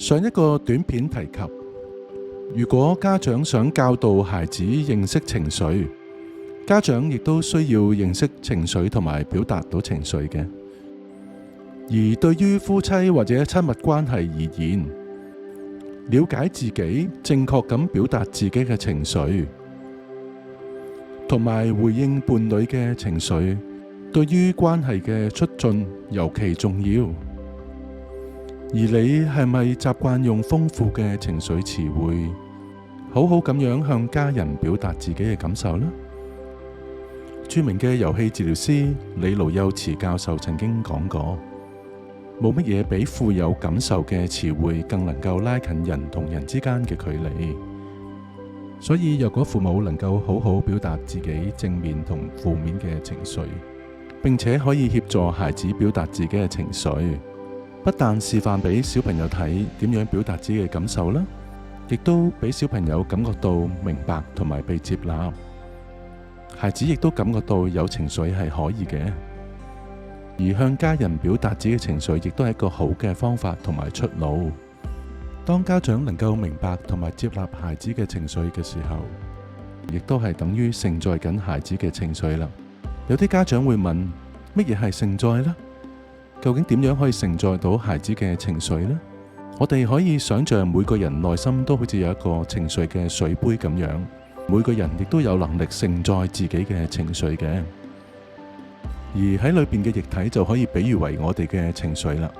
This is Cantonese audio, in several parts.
上一個短片提及，如果家長想教導孩子認識情緒，家長亦都需要認識情緒同埋表達到情緒嘅。而對於夫妻或者親密關係而言，了解自己，正確咁表達自己嘅情緒，同埋回應伴侶嘅情緒，對於關係嘅促進尤其重要。而你係咪習慣用豐富嘅情緒詞彙，好好咁樣向家人表達自己嘅感受呢？著名嘅遊戲治療師李盧幼慈教授曾經講過，冇乜嘢比富有感受嘅詞彙更能夠拉近人同人之間嘅距離。所以若果父母能夠好好表達自己正面同負面嘅情緒，並且可以協助孩子表達自己嘅情緒，不但示範俾小朋友睇點樣表達自己嘅感受啦，亦都俾小朋友感覺到明白同埋被接納。孩子亦都感覺到有情緒係可以嘅，而向家人表達自己嘅情緒亦都係一個好嘅方法同埋出路。當家長能夠明白同埋接納孩子嘅情緒嘅時候，亦都係等於承載緊孩子嘅情緒啦。有啲家長會問，乜嘢係承載呢？究竟點樣可以承載到孩子嘅情緒呢？我哋可以想象每個人內心都好似有一個情緒嘅水杯咁樣，每個人亦都有能力承載自己嘅情緒嘅。而喺裏邊嘅液體就可以比喻為我哋嘅情緒啦。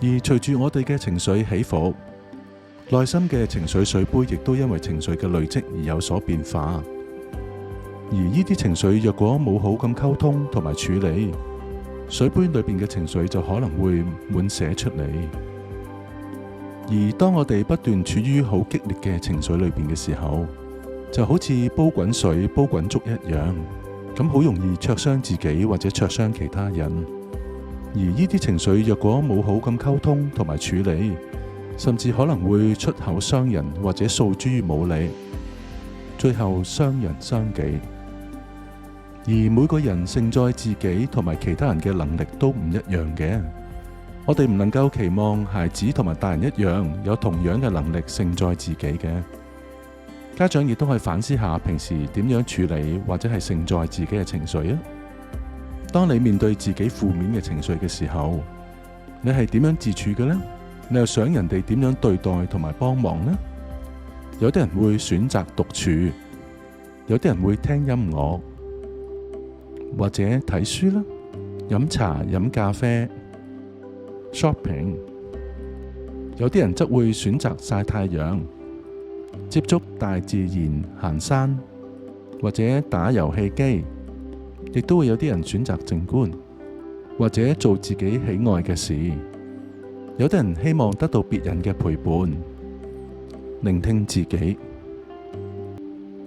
而隨住我哋嘅情緒起伏，內心嘅情緒水杯亦都因為情緒嘅累積而有所變化。而呢啲情緒若果冇好咁溝通同埋處理，水杯裏邊嘅情緒就可能會滿瀉出嚟。而當我哋不斷處於好激烈嘅情緒裏邊嘅時候，就好似煲滾水、煲滾粥一樣，咁好容易灼傷自己或者灼傷其他人。而呢啲情緒若果冇好咁溝通同埋處理，甚至可能會出口傷人或者訴諸於武力，最後傷人傷己。而每個人承載自己同埋其他人嘅能力都唔一樣嘅，我哋唔能夠期望孩子同埋大人一樣有同樣嘅能力承載自己嘅。家長亦都可以反思下平時點樣處理或者係承載自己嘅情緒啊。當你面對自己負面嘅情緒嘅時候，你係點樣自處嘅呢？你又想人哋點樣對待同埋幫忙呢？有啲人會選擇獨處，有啲人會聽音樂或者睇書啦，飲茶飲咖啡 shopping。有啲人則會選擇曬太陽，接觸大自然，行山或者打遊戲機。亦都會有啲人選擇靜觀，或者做自己喜愛嘅事。有啲人希望得到別人嘅陪伴，聆聽自己，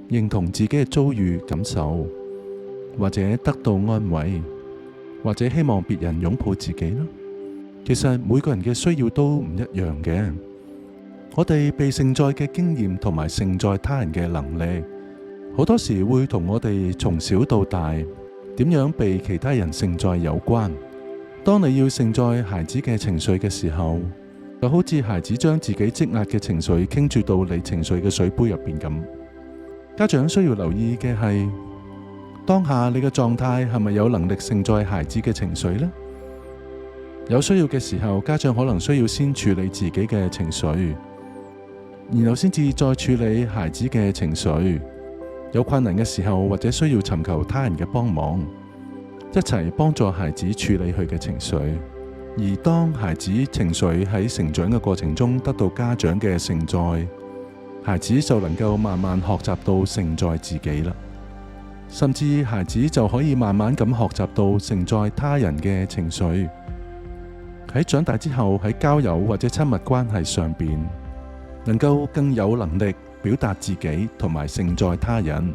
認同自己嘅遭遇感受，或者得到安慰，或者希望別人擁抱自己啦。其實每個人嘅需要都唔一樣嘅。我哋被承載嘅經驗同埋承載他人嘅能力，好多時會同我哋從小到大點樣被其他人承載有關。當你要承載孩子嘅情緒嘅時候，就好似孩子將自己積壓嘅情緒傾注到你情緒嘅水杯入邊咁。家長需要留意嘅係，當下你嘅狀態係咪有能力承載孩子嘅情緒呢？有需要嘅時候，家長可能需要先處理自己嘅情緒，然後先至再處理孩子嘅情緒。有困難嘅時候，或者需要尋求他人嘅幫忙，一齊幫助孩子處理佢嘅情緒。而當孩子情緒喺成長嘅過程中得到家長嘅承載，孩子就能夠慢慢學習到承載自己啦。甚至孩子就可以慢慢咁學習到承載他人嘅情緒。喺長大之後，喺交友或者親密關係上邊，能夠更有能力表達自己同埋承載他人。